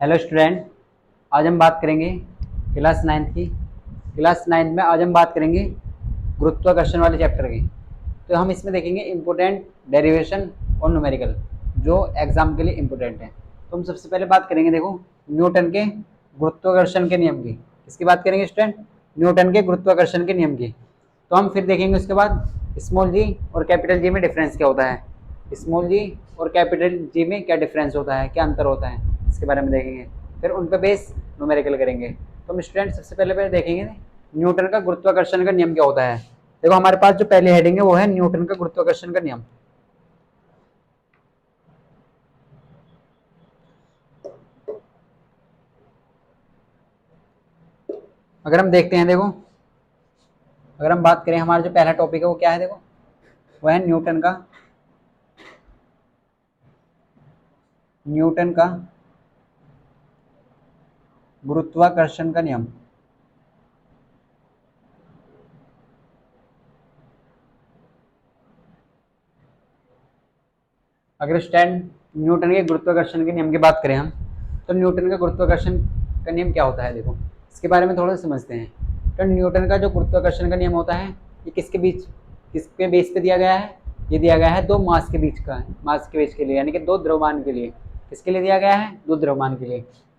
Hello student. आज हम बात करेंगे क्लास नाइन्थ की। क्लास नाइन्थ में आज हम बात करेंगे गुरुत्वाकर्षण वाले चैप्टर की। तो हम इसमें देखेंगे इम्पोर्टेंट डेरिवेशन और न्यूमेरिकल जो एग्जाम के लिए इम्पोर्टेंट है। तो हम सबसे पहले बात करेंगे, देखो, न्यूटन के गुरुत्वाकर्षण के नियम की। किसकी बात करेंगे स्टूडेंट? न्यूटन के गुरुत्वाकर्षण के नियम की। तो हम फिर देखेंगे उसके बाद स्मॉल जी और कैपिटल जी में डिफरेंस क्या होता है, स्मॉल जी और कैपिटल जी में क्या डिफरेंस होता है, क्या अंतर होता है, इसके बारे में देखेंगे। फिर उन पर बेस न्यूमेरिकल करेंगे। तो हम स्टूडेंट सबसे पहले देखेंगे न्यूटन का गुरुत्वाकर्षण का नियम क्या होता है। देखो, हमारे पास जो पहली हेडिंग है वो है न्यूटन का गुरुत्वाकर्षण का नियम। अगर हम देखते हैं, देखो, अगर हम बात करें, हमारा जो पहला टॉपिक है वो क्या है, देखो, वो है न्यूटन का गुरुत्वाकर्षण का नियम। अगर स्टैंड न्यूटन के गुरुत्वाकर्षण के नियम की बात करें हम, तो न्यूटन का गुरुत्वाकर्षण का नियम क्या होता है, देखो, इसके बारे में थोड़ा सा समझते हैं। तो न्यूटन का जो गुरुत्वाकर्षण का नियम होता है, ये किसके बेस पे दिया गया है? ये दिया गया है दो मास के बीच के लिए, यानी कि दो द्रव्यमान के लिए। किसके लिए दिया गया है? दो द्रव्यमान के लिए।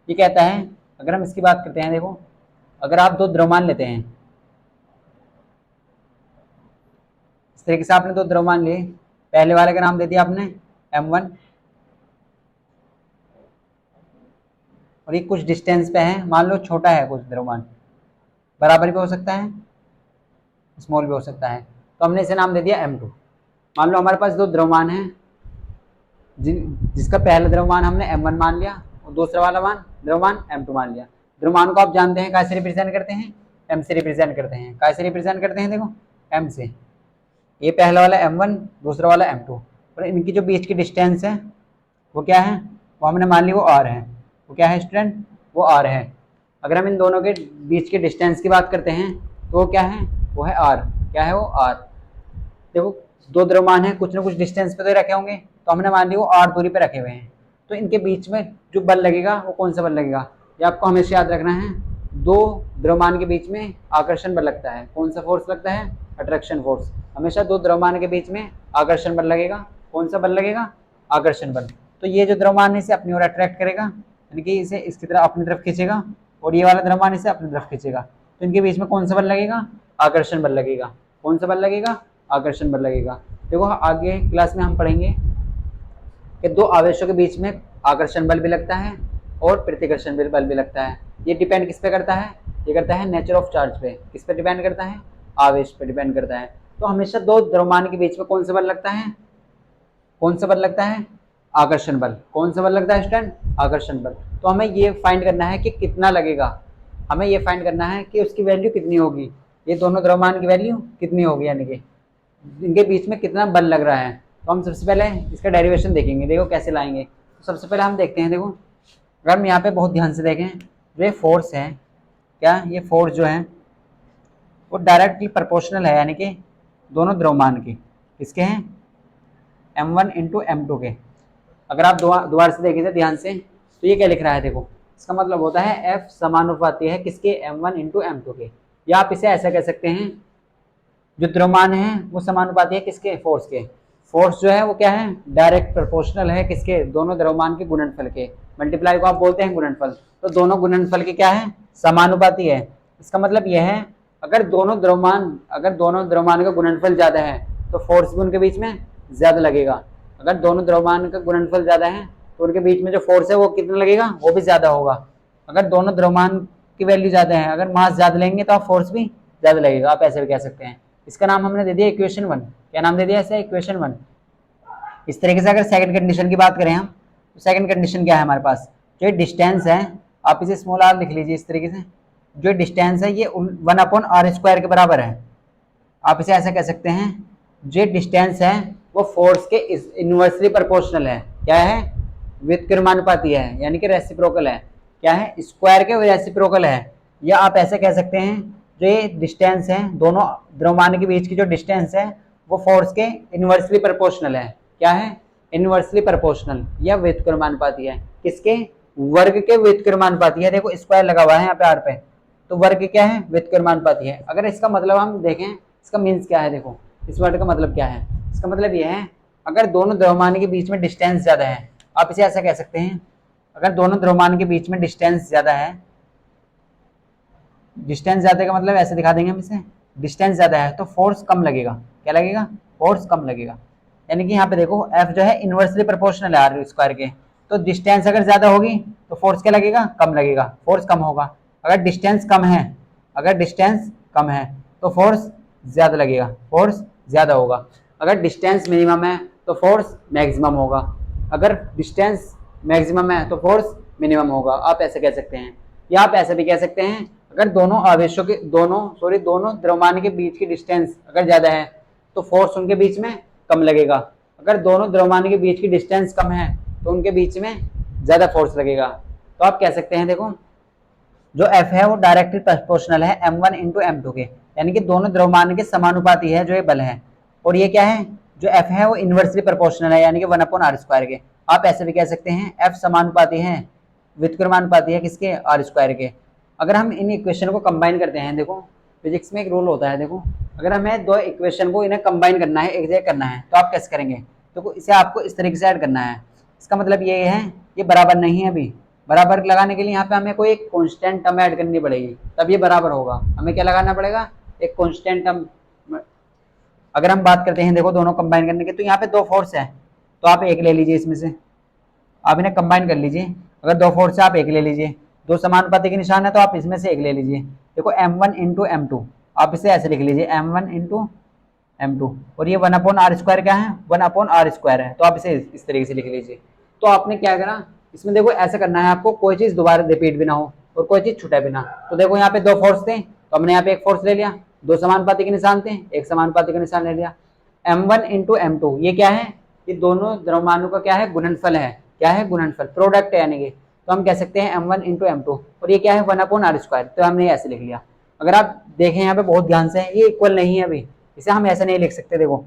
ये कहता है, अगर हम इसकी बात करते हैं, देखो, अगर आप दो द्रव्यमान लेते हैं, इस तरीके से आपने दो द्रव्यमान लिए, पहले वाले का नाम दे दिया आपने m1, और ये कुछ डिस्टेंस पे है, मान लो छोटा है कुछ द्रव्यमान, बराबर भी हो सकता है, स्मॉल भी हो सकता है, तो हमने इसे नाम दे दिया m2। मान लो हमारे पास दो द्रव्यमान है, जिसका पहला द्रव्यमान हमने m1 मान लिया और दूसरा वाला द्रव्यमान m2 मान लिया। द्रव्यमान को आप जानते हैं कैसे रिप्रेजेंट करते हैं? m से रिप्रेजेंट करते हैं। कैसे रिप्रेजेंट करते हैं? देखो, m से। ये पहला वाला m1, दूसरा वाला m2, और इनकी जो बीच की डिस्टेंस है वो क्या है? वो हमने मान ली वो r है। वो क्या है स्टूडेंट? वो r है। अगर हम इन दोनों के बीच के डिस्टेंस की बात करते हैं तो वो क्या है? वो है r। क्या है वो? r। देखो, दो द्रव्यमान है, कुछ ना कुछ डिस्टेंस पे तो रखे होंगे, तो हमने मान ली वो r दूरी पे रखे हुए हैं। तो इनके बीच में जो बल लगेगा वो कौन सा बल लगेगा, ये आपको हमेशा याद रखना है। दो द्रव्यमान के बीच में आकर्षण बल लगता है। कौन सा फोर्स लगता है? Attraction force. हमेशा दो द्रव्यमान के बीच में आकर्षण बल लगेगा। कौन सा बल लगेगा? आकर्षण बल। तो ये जो द्रव्यमान है इसे अपनी ओर अट्रैक्ट करेगा, यानी कि इसे इसकी तरफ अपनी तरफ खींचेगा, और ये वाला द्रव्यमान इसे अपनी तरफ खींचेगा। तो इनके बीच में कौन सा बल लगेगा? आकर्षण बल लगेगा। कौन सा बल लगेगा? आकर्षण बल लगेगा। देखो, आगे क्लास में हम पढ़ेंगे कि दो आवेशों के बीच में आकर्षण बल भी लगता है और प्रतिकर्षण बल भी लगता है। ये डिपेंड किस पे करता है? ये करता है नेचर ऑफ चार्ज पे। किस पे डिपेंड करता है? आवेश पे डिपेंड करता है। तो हमेशा दो द्रव्यमान के बीच में कौन सा बल लगता है? कौन सा बल लगता है? आकर्षण बल। कौन सा बल लगता है स्टूडेंट? आकर्षण बल। तो हमें ये फाइंड करना है कि कितना लगेगा। हमें ये फाइंड करना है कि उसकी वैल्यू कितनी होगी, ये दोनों द्रव्यमान की वैल्यू कितनी होगी, यानी कि इनके बीच में कितना बल लग रहा है। तो हम सबसे पहले इसका डेरिवेशन देखेंगे, देखो कैसे लाएंगे। तो सबसे पहले हम देखते हैं, देखो, अगर हम यहाँ पे बहुत ध्यान से देखें, ये फोर्स है, क्या ये फोर्स जो है वो डायरेक्टली प्रोपोर्शनल है, यानी कि दोनों द्रव्यमान के किसके हैं? m1 इंटू m2 के। अगर आप दोबारा से देखें ध्यान से, तो ये क्या लिख रहा है, देखो, इसका मतलब होता है F समानुपाती है किसके? m1 इंटू m2 के। या आप इसे ऐसा कह सकते हैं, जो द्रव्यमान है वो समानुपाती है किसके? फोर्स के। फोर्स जो है वो क्या है? डायरेक्ट प्रोपोर्शनल है किसके? दोनों द्रव्यमान के गुणनफल के। मल्टीप्लाई को आप बोलते हैं गुणनफल। तो दोनों गुणनफल के क्या है? समानुपाती है। इसका मतलब यह है, अगर दोनों द्रव्यमान का गुणनफल ज्यादा है तो फोर्स भी उनके बीच में ज्यादा लगेगा। अगर दोनों द्रव्यमान का गुणनफल ज्यादा है तो उनके बीच में जो फोर्स है वो कितना लगेगा? वो भी ज्यादा होगा। अगर दोनों द्रव्यमान की वैल्यू ज्यादा है, अगर मास ज्यादा लेंगे तो आप फोर्स भी ज्यादा लगेगा। आप ऐसे भी कह सकते हैं। इसका नाम हमने दे दिया इक्वेशन 1। क्या नाम दे दिया इसे? इक्वेशन 1। इस तरीके से अगर सेकंड कंडीशन की बात करें हम, तो सेकंड कंडीशन क्या है हमारे पास? जो डिस्टेंस है, आप इसे स्मॉल r लिख लीजिए इस तरीके से। जो डिस्टेंस है ये 1/r² के बराबर है। आप इसे ऐसा कह सकते हैं, जो डिस्टेंस है वो फोर्स के इनवर्सली प्रोपोर्शनल है। क्या है? व्युत्क्रमानुपाती है, यानी कि रेसिप्रोकल है। क्या है? स्क्वायर के रेसिप्रोकल है। या आप ऐसे कह सकते हैं, जो ये डिस्टेंस है, दोनों द्रव्यमान के बीच की जो डिस्टेंस है वो फोर्स के इनवर्सली प्रोपोर्शनल है। क्या है? इनवर्सली प्रोपोर्शनल या व्युत्क्रमानुपाती है किसके? वर्ग के व्युत्क्रमानुपाती है। देखो स्क्वायर लगा हुआ है यहाँ पे आर पे, तो वर्ग क्या है, व्युत्क्रमानुपाती है। अगर इसका मतलब हम देखें, इसका मीन्स क्या है, देखो इस वर्ड का मतलब क्या है, इसका मतलब ये है अगर दोनों द्रव्यमान के बीच में डिस्टेंस ज्यादा है, आप इसे ऐसा कह सकते हैं, अगर दोनों द्रव्यमान के बीच में डिस्टेंस ज्यादा है, डिस्टेंस ज्यादा का मतलब ऐसे दिखा देंगे हम इसे, डिस्टेंस ज्यादा है तो फोर्स कम लगेगा। क्या लगेगा, फोर्स कम लगेगा। यानी कि यहाँ पे देखो एफ जो है इनवर्सली प्रोपोर्शनल है आर स्क्वायर के, तो डिस्टेंस अगर ज्यादा होगी तो फोर्स क्या लगेगा, कम लगेगा, फोर्स कम होगा। अगर डिस्टेंस कम है, अगर डिस्टेंस कम है तो फोर्स ज्यादा लगेगा, फोर्स ज्यादा होगा। अगर डिस्टेंस मिनिमम है तो फोर्स मैक्सिमम होगा, अगर डिस्टेंस मैक्सिमम है तो फोर्स मिनिमम होगा। आप ऐसे कह सकते हैं, या आप ऐसे भी कह सकते हैं अगर दोनों आवेशों के दोनों द्रव्यमान के बीच की डिस्टेंस अगर ज्यादा है तो फोर्स उनके बीच में कम लगेगा। अगर दोनों द्रव्यमान के बीच की डिस्टेंस कम है तो उनके बीच में ज्यादा फोर्स लगेगा। तो आप कह सकते हैं देखो जो F है वो डायरेक्टली प्रोपोर्शनल है m1 इंटू m2 के, यानी कि दोनों द्रव्यमान के समानुपाती है जो ये बल है। और ये क्या है, जो F है वो इनवर्सली प्रोपोर्शनल है, यानी कि 1/r² के। आप ऐसे भी कह सकते हैं F समानुपाती है, व्युत्क्रमानुपाती है किसके, r² के। अगर हम इन इक्वेशन को कंबाइन करते हैं, देखो फिजिक्स में एक रूल होता है, देखो अगर हमें दो इक्वेशन को इन्हें कंबाइन करना है, एक जगह करना है, तो आप कैसे करेंगे, तो इसे आपको इस तरीके से ऐड करना है। इसका मतलब ये है ये बराबर नहीं है, अभी बराबर लगाने के लिए यहाँ पे हमें कोई एक कांस्टेंट टर्म ऐड करनी पड़ेगी, तब ये बराबर होगा। हमें क्या लगाना पड़ेगा, एक कांस्टेंट टर्म। अगर हम बात करते हैं देखो दोनों कंबाइन करने के, तो यहाँ पे दो फोर्स है, तो आप एक ले लीजिए, इसमें से आप इन्हें कंबाइन कर लीजिए। अगर दो फोर्स है आप एक ले लीजिए, दो समानुपाती के निशान है तो आप इसमें से एक ले लीजिए। देखो m1 इंटू m2, आप इसे ऐसे लिख लीजिए m1 इंटू m2, और ये 1/r² क्या है, 1/r² है, तो आप इसे इस तरीके से लिख लीजिए। तो आपने क्या करा, इसमें देखो ऐसा करना है आपको, कोई चीज दोबारा रिपीट भी ना हो और कोई चीज छूटे भी ना। तो देखो यहाँ पे दो फोर्स थे तो हमने यहाँ पे एक फोर्स ले लिया, दो समानुपाती के निशान थे, एक समानुपाती का निशान ले लिया। m1 इंटू m2 ये क्या है, ये दोनों द्रव्यमानों का क्या है, गुणनफल है। क्या है, गुणनफल, प्रोडक्ट है यानी कि। तो हम कह सकते हैं m1 इंटू m2, और ये क्या है 1/r², तो हमने ऐसे लिख लिया। अगर आप देखें यहाँ पे बहुत ध्यान से, ये इक्वल नहीं है अभी, इसे हम ऐसे नहीं लिख सकते। देखो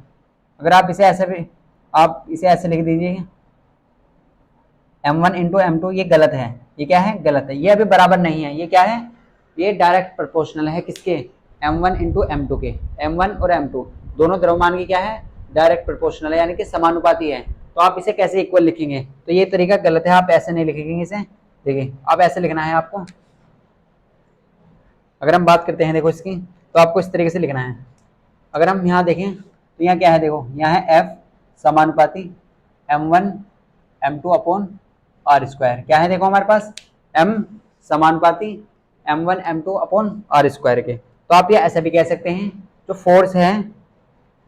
अगर आप इसे ऐसे भी, आप इसे ऐसे लिख दीजिए m1 इंटू m2, ये गलत है, ये क्या है, गलत है, ये अभी बराबर नहीं है। ये क्या है, ये डायरेक्ट प्रोपोर्शनल है किसके, m1 इंटू m2 के। m1 और m2 दोनों द्रव्यमान की क्या है, डायरेक्ट प्रोपोर्शनल है, यानी कि समानुपाती है। तो आप इसे कैसे इक्वल लिखेंगे, तो ये तरीका गलत है, आप ऐसे नहीं लिखेंगे इसे। देखिए आप ऐसे लिखना है आपको। अगर हम बात करते हैं देखो इसकी, तो आपको इस तरीके से लिखना है। अगर हम यहाँ देखें तो यहाँ क्या है, देखो यहाँ है F समानुपाती m1 m2 अपॉन r²। क्या है, देखो हमारे पास m समानुपाती m1 m2 अपॉन r² के। तो आप ये ऐसे भी कह सकते हैं, जो फोर्स है,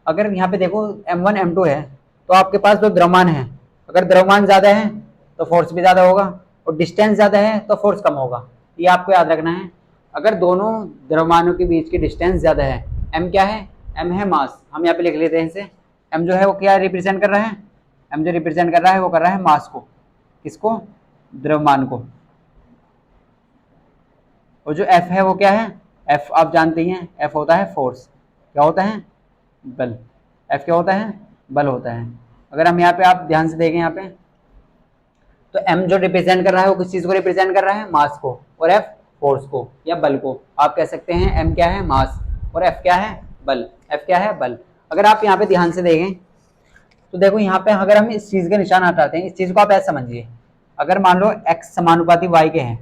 अगर यहाँ पे देखो m1 m2 है तो आपके पास दो द्रव्यमान है, अगर द्रव्यमान ज्यादा है तो फोर्स भी ज्यादा होगा, और डिस्टेंस ज्यादा है तो फोर्स कम होगा। ये आपको याद रखना है। अगर दोनों द्रव्यमानों के बीच की डिस्टेंस ज्यादा है, m क्या है, m है मास, हम यहाँ पे लिख लेते हैं इसे। m जो है वो क्या रिप्रेजेंट कर रहा है, m जो रिप्रेजेंट कर रहा है वो कर रहा है मास को, किसको, द्रव्यमान को। और जो f है वो क्या है, f आप जानते ही हैं, f होता है फोर्स, क्या होता है, बल। f क्या होता है, बल होता है। अगर हम यहाँ पे आप ध्यान से देखें यहाँ पे, तो m जो रिप्रेजेंट कर रहा है वो किस चीज को रिप्रेजेंट कर रहा है, मास को, और f फोर्स को या बल को। आप कह सकते हैं m क्या है, मास, और f क्या है, बल। f क्या है, बल। अगर आप यहाँ पे ध्यान से देखें तो देखो यहाँ पे अगर हम इस चीज के निशान हटाते हैं, इस चीज को आप ऐसे समझिए, अगर मान लो x समानुपाती y के हैं,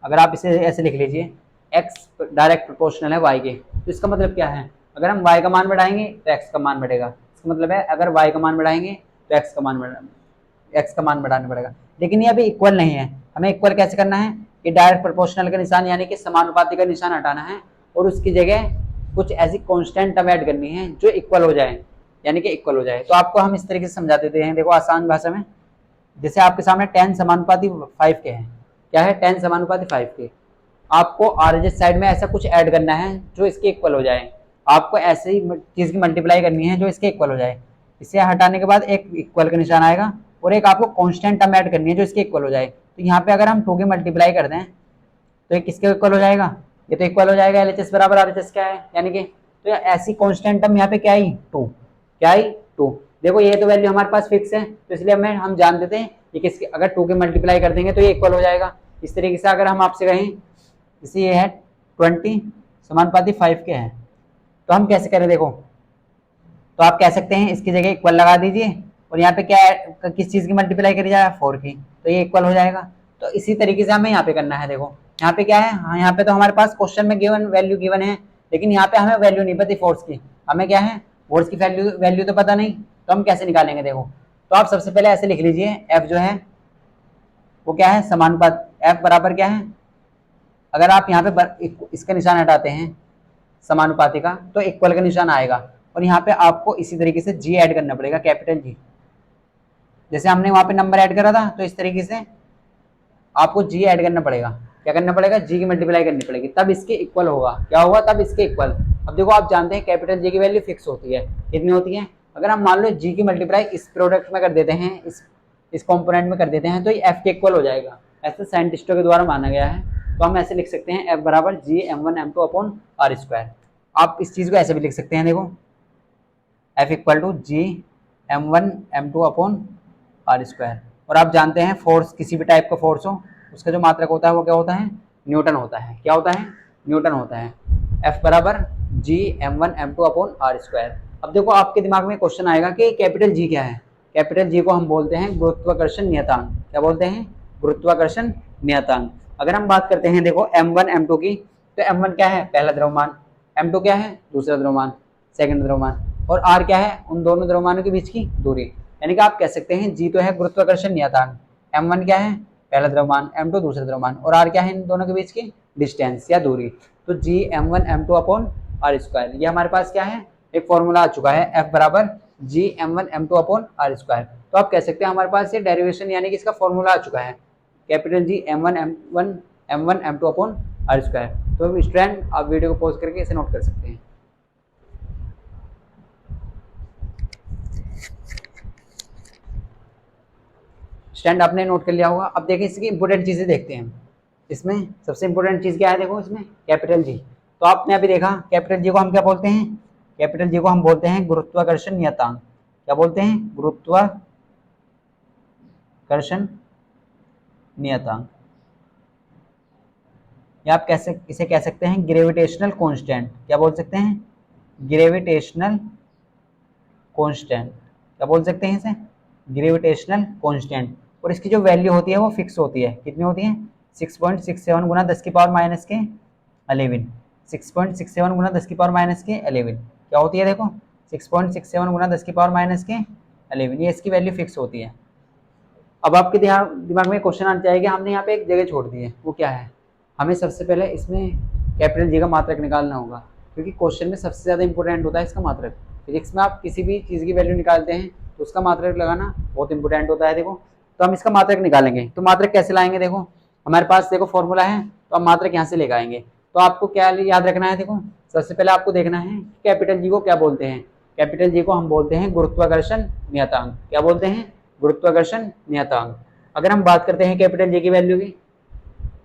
अगर आप इसे ऐसे लिख लीजिए, x डायरेक्ट प्रोपोर्शनल है y के, तो इसका मतलब क्या है, अगर हम y का मान बढ़ाएंगे तो x का मान बढ़ेगा। इसका मतलब है अगर y का मान बढ़ाएंगे तो x का मान बढ़ाना पड़ेगा। लेकिन ये अभी इक्वल नहीं है, हमें इक्वल कैसे करना है, ये डायरेक्ट प्रोपोर्शनल का निशान यानी कि समानुपाती का निशान हटाना है, और उसकी जगह कुछ ऐसी कांस्टेंट टर्म ऐड करनी है जो इक्वल हो जाए, यानी कि इक्वल हो जाए। तो आपको हम इस तरीके से समझा देते हैं, देखो आसान भाषा में। जैसे आपके सामने 10 समानुपाती 5 के हैं, क्या है, 10 समानुपाती 5 के, आपको RHS साइड में ऐसा कुछ ऐड करना है जो इसके इक्वल हो जाए। आपको ऐसे ही चीज की मल्टीप्लाई करनी है जो इसके इक्वल हो जाए। इसे हटाने के बाद एक इक्वल का निशान आएगा, और एक आपको कांस्टेंट टर्म ऐड करनी है जो इसके इक्वल हो जाए। तो यहाँ पे अगर हम 2 की मल्टीप्लाई कर दें तो ये किसके इक्वल हो जाएगा, ये तो इक्वल हो जाएगा LHS बराबर RHS क्या है, यानी कि तो ऐसी कांस्टेंट टर्म यहाँ पे क्या आई, 2, क्या आई, 2। देखो ये तो वैल्यू हमारे पास फिक्स है, तो इसलिए हम जान देते हैं ये किसके, अगर 2 के मल्टीप्लाई कर देंगे तो ये इक्वल हो जाएगा। इस तरीके से अगर हम आपसे कहें जैसे ये है 20 समानुपाती 5 के हैं, तो हम कैसे करें देखो, तो आप कह सकते हैं इसकी जगह इक्वल लगा दीजिए और यहाँ पे क्या है, किस चीज की मल्टीप्लाई करी जाए 4 की, तो ये इक्वल हो जाएगा। तो इसी तरीके से हमें यहाँ पे करना है। देखो यहाँ पे क्या है, हाँ यहाँ पे तो हमारे पास क्वेश्चन में गिवन वैल्यू गिवन है, लेकिन यहाँ पे हमें वैल्यू नहीं पता फोर्स की, हमें क्या है फोर्स की वैल्यू वैल्यू तो पता नहीं, तो हम कैसे निकालेंगे देखो। तो आप सबसे पहले ऐसे लिख लीजिए, एफ जो है वो क्या है समानुपात, एफ बराबर क्या है, अगर आप यहाँ पे इसका निशान हटाते हैं समानुपाती का तो इक्वल का निशान आएगा, और यहाँ पे आपको इसी तरीके से जी ऐड करना पड़ेगा, कैपिटल जी, जैसे हमने वहां पे नंबर ऐड करा था तो इस तरीके से आपको जी ऐड करना पड़ेगा। क्या करना पड़ेगा, जी की मल्टीप्लाई करनी पड़ेगी, तब इसके इक्वल होगा। क्या होगा, तब इसके इक्वल। अब देखो आप जानते हैं कैपिटल जी की वैल्यू फिक्स होती है, कितनी होती है, अगर हम मान लो जी की मल्टीप्लाई इस प्रोडक्ट में कर देते हैं, इस कॉम्पोनेंट में कर देते हैं, तो ये एफ के इक्वल हो जाएगा, ऐसे साइंटिस्टों के द्वारा माना गया है। तो हम ऐसे लिख सकते हैं एफ बराबर जी m1 m2 upon R square. आप इस चीज को ऐसे भी लिख सकते हैं, देखो F equal to G m1 m2 upon R square. और आप जानते हैं फोर्स, किसी भी टाइप का फोर्स हो उसका जो मात्रक होता है वो क्या होता है, न्यूटन होता है। क्या होता है, न्यूटन होता है। एफ बराबर जी m1 m2 upon R square. अब देखो आपके दिमाग में क्वेश्चन आएगा कि कैपिटल जी क्या है। कैपिटल जी को हम बोलते हैं गुरुत्वाकर्षण नियतांक। क्या बोलते हैं, गुरुत्वाकर्षण नियतांक। अगर हम बात करते हैं देखो m1 m2 की, तो m1 क्या है, पहला द्रव्यमान, m2 क्या है, दूसरा द्रव्यमान, सेकंड द्रव्यमान, और r क्या है, उन दोनों द्रव्यमानों के बीच की दूरी। यानी कि आप कह सकते हैं जी तो है गुरुत्वाकर्षण नियतांक, m1 क्या है, पहला द्रव्यमान, m2 दूसरा द्रव्यमान, और r क्या है, इन दोनों के बीच की डिस्टेंस या दूरी। तो जी m1 m2 upon R square, ये हमारे पास क्या है, एक फॉर्मूला आ चुका है, f बराबर जी m1 m2 upon R square. तो आप कह सकते हैं हमारे पास ये डेरिवेशन यानी कि इसका फॉर्मूला आ चुका है, capital G m1 m2 upon R square. तो स्टूडेंट आप वीडियो को पॉज करके इसे नोट कर सकते हैं। स्टैंड आपने नोट कर लिया होगा। अब देखिए इसकी इंपॉर्टेंट चीजें देखते हैं। इसमें सबसे इंपॉर्टेंट चीज क्या है, देखो इसमें कैपिटल जी। तो आपने अभी देखा कैपिटल जी को हम क्या बोलते हैं, कैपिटल जी को हम बोलते हैं गुरुत्वाकर्षण नियतांक। क्या बोलते हैं, गुरुत्वाकर्षण नियतांक, या आप कैसे इसे कह सकते हैं ग्रेविटेशनल कांस्टेंट। क्या बोल सकते हैं, ग्रेविटेशनल कांस्टेंट। क्या बोल सकते हैं इसे, ग्रेविटेशनल कांस्टेंट। और इसकी जो वैल्यू होती है वो फिक्स होती है, कितनी होती है, 6.67 गुना 10 की पावर माइनस के 11। 6.67 गुना 10 की पावर माइनस के 11 क्या होती है, देखो 6.67 गुना 10 की पावर माइनस के 11, ये इसकी वैल्यू फिक्स होती है। अब आपके दिमाग में क्वेश्चन आना चाहिए कि हमने यहाँ पे एक जगह छोड़ दी है, वो क्या है, हमें सबसे पहले इसमें कैपिटल जी का मात्रक निकालना होगा, क्योंकि क्वेश्चन में सबसे ज़्यादा इंपॉर्टेंट होता है इसका मात्रक। फिजिक्स में आप किसी भी चीज़ की वैल्यू निकालते हैं तो उसका मात्रक लगाना बहुत इंपॉर्टेंट होता है। देखो तो हम इसका मात्रक निकालेंगे, तो मात्रक कैसे लाएंगे, देखो हमारे पास देखो फॉर्मूला है, तो हम मात्रक यहाँ से लेकर आएंगे। तो आपको क्या याद रखना है, देखो सबसे पहले आपको देखना है कैपिटल जी को क्या बोलते हैं। कैपिटल जी को हम बोलते हैं गुरुत्वाकर्षण नियतांक। क्या बोलते हैं, गुरुत्वाकर्षण नियतांक। अगर हम बात करते हैं कैपिटल जी की वैल्यू की,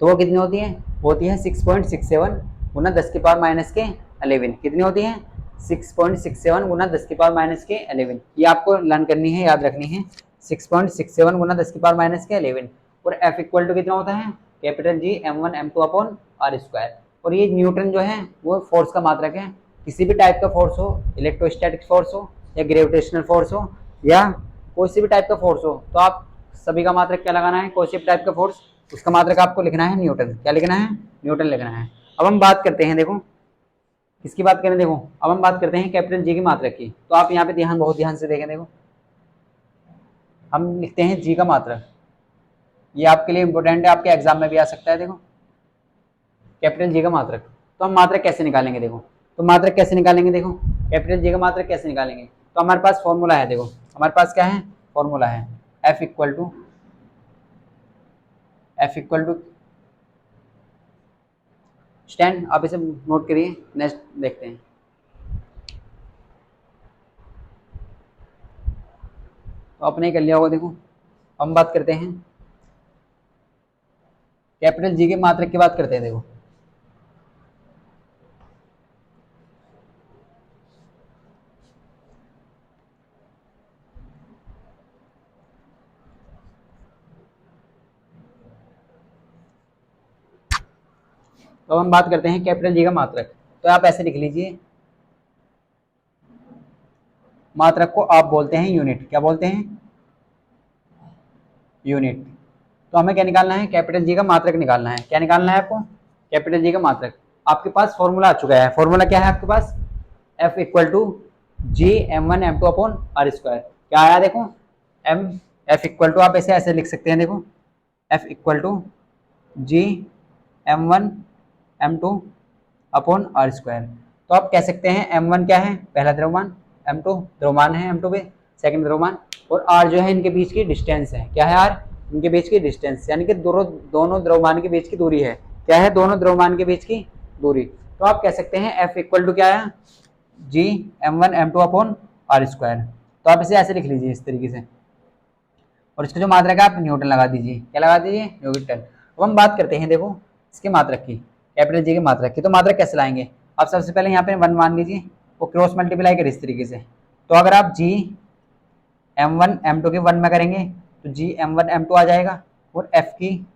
तो वो कितनी होती है, होती है 6.67 गुना 10 की पावर माइनस के 11। कितनी होती है, 6.67 गुना 10 की पावर माइनस के 11। ये आपको लर्न करनी है, याद रखनी है, 6.67 गुना 10 की पावर माइनस के 11। और F इक्वल टू कितना होता है, capital G m1 m2 upon R square. और ये न्यूटन जो है वो फोर्स का मात्रक है। किसी भी टाइप का फोर्स हो, इलेक्ट्रोस्टैटिक फोर्स हो या ग्रेविटेशनल फोर्स हो या कोई सी भी टाइप का फोर्स हो, तो आप सभी का मात्रक क्या लगाना है, कोई सी भी टाइप का फोर्स उसका मात्रक आपको लिखना है न्यूटन। क्या लिखना है, न्यूटन लिखना है। अब हम बात करते हैं, देखो किसकी बात करें, देखो अब हम बात करते हैं कैपिटल जी की मात्रक की। तो आप यहाँ पे बहुत ध्यान से देखें, देखो हम लिखते हैं जी का मात्रक, ये आपके लिए इंपॉर्टेंट है, आपके एग्जाम में भी आ सकता है। देखो कैपिटल जी का मात्रक, तो हम मात्रक कैसे निकालेंगे, देखो तो मात्रक कैसे निकालेंगे, देखो कैपिटल जी का मात्रक कैसे निकालेंगे। तो हमारे पास फॉर्मूला है, देखो हमारे पास क्या है, फॉर्मूला है एफ इक्वल टू स्टैंड। आप इसे नोट करिए, नेक्स्ट देखते हैं। तो आपने कर लिया होगा। देखो हम बात करते हैं कैपिटल जी के मात्रक की बात करते हैं। देखो तो हम बात करते हैं कैपिटल जी का मात्रक। तो आप ऐसे लिख लीजिए, मात्रक को आप बोलते हैं यूनिट। क्या बोलते हैं? यूनिट। तो हमें क्या निकालना है? कैपिटल जी का मात्रक निकालना है। क्या निकालना है आपको? कैपिटल जी का मात्रक। आपके पास फॉर्मूला आ चुका है। फॉर्मूला क्या है आपके पास? F equal to G M one M two upon R square. क्या आया देखो? F इक्वल टू आप ऐसे ऐसे लिख सकते हैं, देखो F equal to G M one M two upon R square. तो आप कह सकते हैं M1 क्या है? पहला द्रव्यमान। M2 द्रव्यमान है, M2 भी सेकंड द्रव्यमान, और R जो है इनके बीच की डिस्टेंस है। क्या है? R इनके बीच की डिस्टेंस, यानी कि दोनों द्रव्यमान के बीच की दूरी है। क्या है? दोनों द्रव्यमान के बीच की दूरी। तो आप कह सकते हैं F इक्वल टू क्या है? G M1 M2 upon R square. तो आप इसे ऐसे लिख लीजिए इस तरीके से, और इसका जो मात्रक है आप न्यूटन लगा दीजिए। क्या लगा दीजिए? न्यूटन। अब हम बात करते हैं देखो इसके मात्रक की, कैपिटल जी के मात्रक की। तो मात्रक कैसे लाएंगे? आप सबसे पहले यहाँ पे 1 मान लीजिए, वो क्रॉस मल्टीप्लाई करें इस तरीके से। तो अगर आप जी M1 M2 के 1 में करेंगे तो जी M1 M2 आ जाएगा, और F की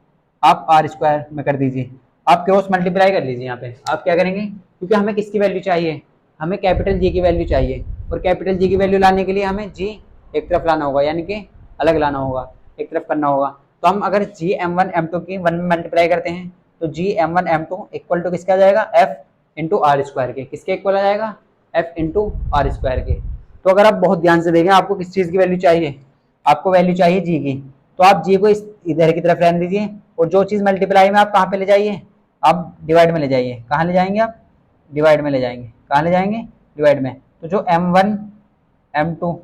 आप आर स्क्वायर में कर दीजिए। आप क्रॉस मल्टीप्लाई कर लीजिए। यहाँ पे आप क्या करेंगे, क्योंकि हमें किसकी वैल्यू चाहिए? हमें कैपिटल जी की वैल्यू चाहिए, और कैपिटल जी की वैल्यू लाने के लिए हमें जी एक तरफ लाना होगा, यानी कि अलग लाना होगा, एक तरफ करना होगा। तो हम अगर जी M1 M2 की 1 में मल्टीप्लाई करते हैं तो जी M1 M2 इक्वल टू किसका आ जाएगा? F इंटू आर स्क्वायर के। किसके इक्वल आ जाएगा? F इंटू आर स्क्वायर के। तो अगर आप बहुत ध्यान से देखें, आपको किस चीज़ की वैल्यू चाहिए? आपको वैल्यू चाहिए जी की। तो आप जी को इस इधर की तरफ रहने दीजिए, और जो चीज़ मल्टीप्लाई में आप कहाँ पे ले जाइए? आप डिवाइड में ले जाइए। कहाँ ले जाएंगे आप? डिवाइड में ले जाएंगे। कहाँ ले जाएंगे? डिवाइड में। तो जो M1 M2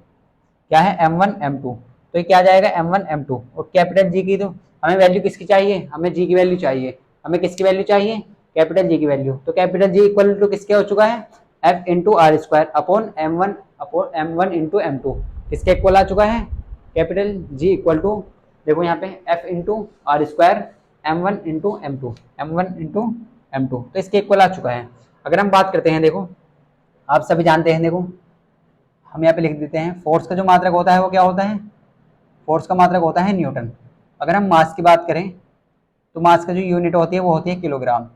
क्या है? M1 M2, तो ये क्या आ जाएगा? M1 M2। और कैपिटल जी की तो हमें वैल्यू किसकी चाहिए? हमें जी की वैल्यू चाहिए। हमें किसकी वैल्यू चाहिए? कैपिटल जी की वैल्यू। तो कैपिटल जी इक्वल टू किसके हो चुका है? F into R square upon M1 into M2। किसके इक्वल आ चुका है? कैपिटल जी इक्वल टू, देखो यहाँ पे F into R square M1 into M2, M1 into M2, तो इसके इक्वल आ चुका है। अगर हम बात करते हैं, देखो आप सभी जानते हैं, देखो हम यहाँ पे लिख देते हैं, फोर्स का जो मात्रक होता है वो क्या होता है? फोर्स का मात्रक होता है न्यूटन। अगर हम मास की बात करें तो मास का जो यूनिट होती है वो होती है किलोग्राम।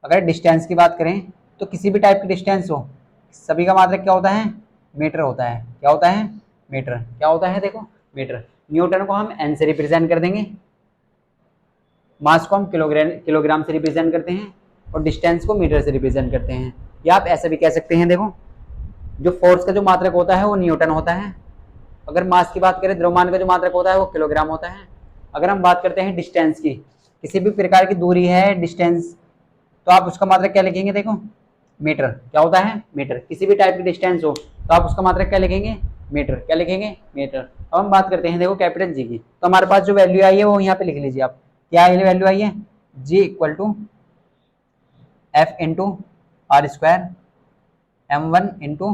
अगर डिस्टेंस की बात करें तो किसी भी टाइप की डिस्टेंस हो, सभी का मात्रक क्या होता है? मीटर होता है। क्या होता है? मीटर। क्या होता है? देखो मीटर। न्यूटन को हम एन से रिप्रेजेंट कर देंगे, मास को हम किलोग्राम से रिप्रेजेंट करते हैं, और डिस्टेंस को मीटर से रिप्रेजेंट करते हैं। या आप ऐसा भी कह सकते हैं, देखो जो फोर्स का जो मात्रक होता है वो न्यूटन होता है। अगर मास की बात करें, द्रव्यमान का जो मात्रक होता है वो किलोग्राम होता है। अगर हम बात करते हैं डिस्टेंस की, किसी भी प्रकार की दूरी है डिस्टेंस, तो आप उसका मात्रक क्या लिखेंगे? देखो मीटर। क्या होता है? मीटर। किसी भी टाइप की डिस्टेंस हो तो आप उसका मात्रक क्या लिखेंगे? मीटर। क्या लिखेंगे? मीटर। अब हम बात करते हैं, देखो कैपिटल जी की। तो हमारे पास जो वैल्यू आई है वो यहाँ पे लिख लीजिए आप। क्या वैल्यू आई है? G equal to F into R square M1 into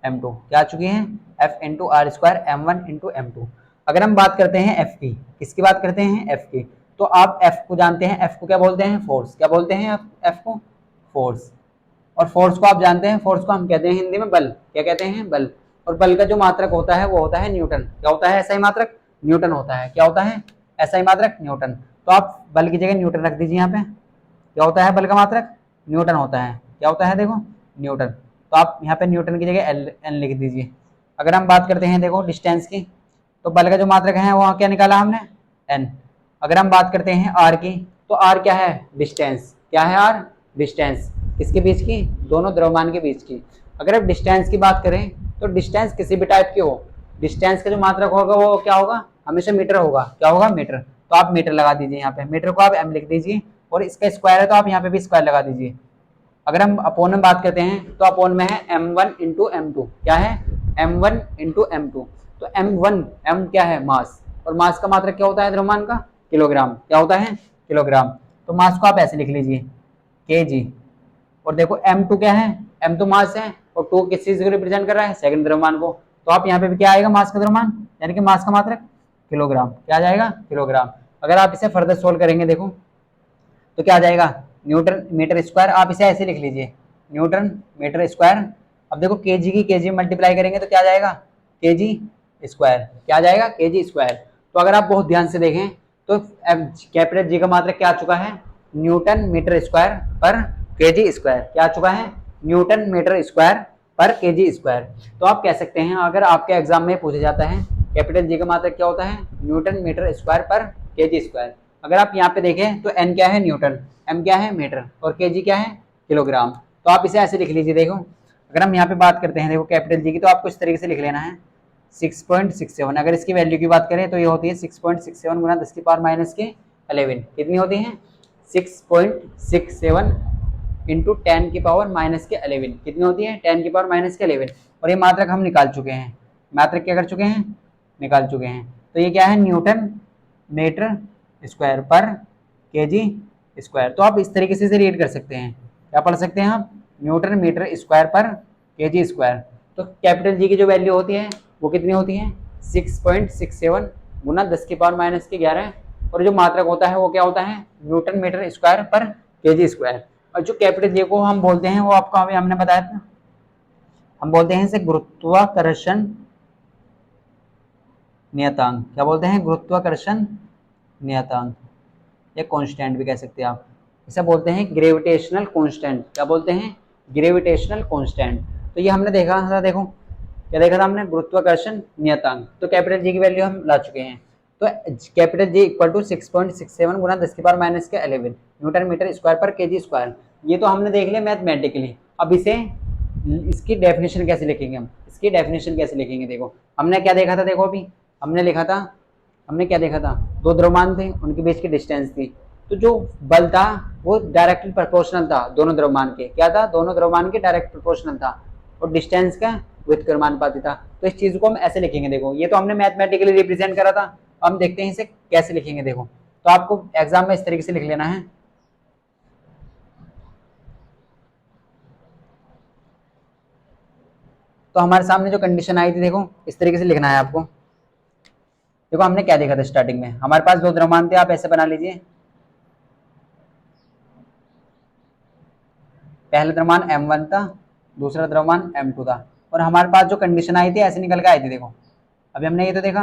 M2। क्या आ चुकी है? F into R square M1 into M2। अगर हम बात करते हैं F की, किसकी बात करते हैं? F की। तो आप F को जानते हैं, F को क्या बोलते हैं? फोर्स। क्या बोलते हैं आप F को? फोर्स। और फोर्स को आप जानते हैं, फोर्स को हम कहते हैं हिंदी में बल। क्या कहते हैं? बल। और बल का जो मात्रक होता है वो होता है न्यूटन। क्या होता है? ऐसा ही मात्रक न्यूटन होता है। क्या होता है? ऐसा ही मात्रक न्यूटन। तो आप बल की जगह न्यूटन रख दीजिए यहाँ पे। क्या होता है बल का मात्रक? न्यूटन होता है। क्या होता है? देखो न्यूटन। तो आप यहाँ पे न्यूटन की जगह एन लिख दीजिए। अगर हम बात करते हैं, देखो डिस्टेंस की, तो बल का जो मात्रक है वहाँ क्या निकाला हमने? एन। अगर हम बात करते हैं आर की, तो आर क्या है? डिस्टेंस। क्या है आर? डिस्टेंस। किसके बीच की? दोनों द्रव्यमान के बीच की। अगर आप डिस्टेंस की बात करें तो डिस्टेंस किसी भी टाइप की हो, डिस्टेंस का जो मात्रक होगा वो क्या होगा? हमेशा मीटर होगा। क्या होगा? मीटर। तो आप मीटर लगा दीजिए यहाँ पे। मीटर को आप एम लिख दीजिए, और इसका स्क्वायर है तो आप यहाँ पे भी स्क्वायर लगा दीजिए। अगर हम अपोन में बात करते हैं तो अपोन में है M1 इंटू M2। क्या है? M1 into M2। तो M1, M क्या है? मास। और मास का मात्रक क्या होता है द्रव्यमान का? किलोग्राम। क्या होता है? किलोग्राम। तो मास को आप ऐसे लिख लीजिए kg। और देखो M2 क्या है? M2 मास है, और 2 किस चीज को रिप्रेजेंट कर रहा है? सेकंड द्रव्यमान को। तो आप यहाँ पे भी क्या आएगा? मास का द्रव्यमान, यानी कि मास का मात्रक किलोग्राम। क्या आ जाएगा? किलोग्राम। अगर आप इसे फर्दर सोल्व करेंगे, देखो तो क्या आ जाएगा? Newton metre square. आप इसे ऐसे लिख लीजिए, न्यूटन मीटर स्क्वायर। अब देखो केजी की केजी मल्टीप्लाई करेंगे तो क्या आ जाएगा? KG square. क्या आ जाएगा? KG square. तो अगर आप बहुत ध्यान से देखें तो कैपिटल जी का मात्रक क्या आ चुका है? न्यूटन मीटर स्क्वायर पर केजी स्क्वायर। क्या आ चुका है? न्यूटन मीटर स्क्वायर पर केजी स्क्वायर। तो आप कह सकते हैं, अगर आपके एग्जाम में पूछा जाता है कैपिटल जी का मात्रक क्या होता है? न्यूटन मीटर स्क्वायर पर केजी स्क्वायर। अगर आप यहाँ पे देखें तो एन क्या है? न्यूटन, एम क्या है? मीटर, और केजी क्या है? किलोग्राम। तो आप इसे ऐसे लिख लीजिए। देखो अगर हम यहाँ पे बात करते हैं, देखो कैपिटल जी की, तो आपको इस तरीके से लिख लेना है 6.67। अगर इसकी वैल्यू की बात करें तो ये होती है 6.67 गुना 10 की पावर माइनस के 11। कितनी होती है? 6.67 इंटू 10 की पावर माइनस के 11। कितनी होती है? 10 की पावर माइनस के 11। और ये मात्रक हम निकाल चुके हैं। मात्रक क्या कर चुके हैं? निकाल चुके हैं। तो ये क्या है? न्यूटन मीटर स्क्वायर पर केजी स्क्वायर। तो आप इस तरीके से रीड कर सकते हैं। क्या पढ़ सकते हैं आप? न्यूटन मीटर स्क्वायर पर केजी स्क्वायर। तो कैपिटल जी की जो वैल्यू होती है वो कितनी होती है? 6.67 गुना 10 की पावर माइनस के 11। और जो मात्रक होता है वो क्या होता है? न्यूटन मीटर स्क्वायर पर केजी स्क्वायर। और जो कैपिटल जी को हम बोलते हैं वो आपको अभी हमने बताया था, हम बोलते हैं इसे गुरुत्वाकर्षण नियतांक। क्या बोलते हैं? गुरुत्वाकर्षण नियतांक, या कांस्टेंट भी कह सकते हैं आप। इसे बोलते हैं ग्रेविटेशनल कांस्टेंट। क्या बोलते हैं? Gravitational constant. तो ये हमने देखा था, देखो क्या देखा था हमने? गुरुत्वाकर्षण नियतांक। तो कैपिटल जी की वैल्यू हम ला चुके हैं। तो कैपिटल जी इक्वल टू 6.67 गुना 10 की पावर माइनस के 11 न्यूटन मीटर स्क्वायर पर केजी स्क्वायर। ये तो हमने देख लिया मैथमेटिकली। अब इसे, इसकी डेफिनेशन कैसे लिखेंगे हम? इसकी डेफिनेशन कैसे लिखेंगे? देखो हमने क्या देखा था, देखो अभी हमने लिखा था, हमने क्या देखा था? दो द्रव्यमान थे, उनके बीच की डिस्टेंस थी। तो जो बल था वो डायरेक्टली प्रोपोर्शनल था दोनों द्रव्यमान के। क्या था? दोनों द्रव्यमान के डायरेक्ट प्रोपोर्शनल था। और डिस्टेंस का व्युत्क्रमानुपाती था। तो इस चीज को हम ऐसे लिखेंगे। देखो ये तो हमने मैथमेटिकली रिप्रेजेंट करा था, हम देखते हैं इसे कैसे लिखेंगे। देखो तो आपको एग्जाम में इस तरीके से लिख लेना है। तो हमारे सामने जो कंडीशन आई थी, देखो इस तरीके से लिखना है आपको। देखो हमने क्या देखा था स्टार्टिंग में, हमारे पास दो द्रव्यमान थे, आप ऐसे बना लीजिए। पहला द्रव्यमान m1 था, दूसरा द्रव्यमान m2 था। और हमारे पास जो कंडीशन आई थी ऐसे निकल के आई थी। देखो अभी हमने ये तो देखा,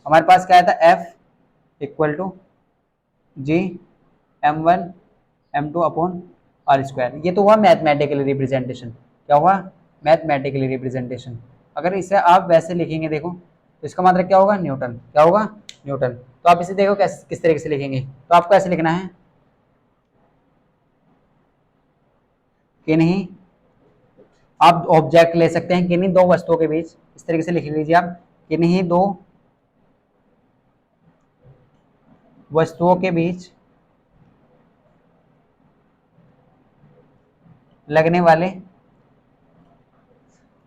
हमारे पास क्या आया था? F equal to G m1 m2 upon R square. ये तो हुआ मैथमेटिकली रिप्रेजेंटेशन। क्या हुआ? Mathematically representation. अगर इसे आप वैसे लिखेंगे देखो, तो इसका मतलब क्या होगा? न्यूटन। क्या होगा? न्यूटन। तो आप इसे देखो किस तरीके से लिखेंगे। तो आपको ऐसे लिखना है कि नहीं, आप ऑब्जेक्ट ले सकते हैं, किन्हीं दो वस्तुओं के बीच, इस तरीके से लिख लीजिए आप, किन्हीं दो वस्तुओं के बीच लगने वाले,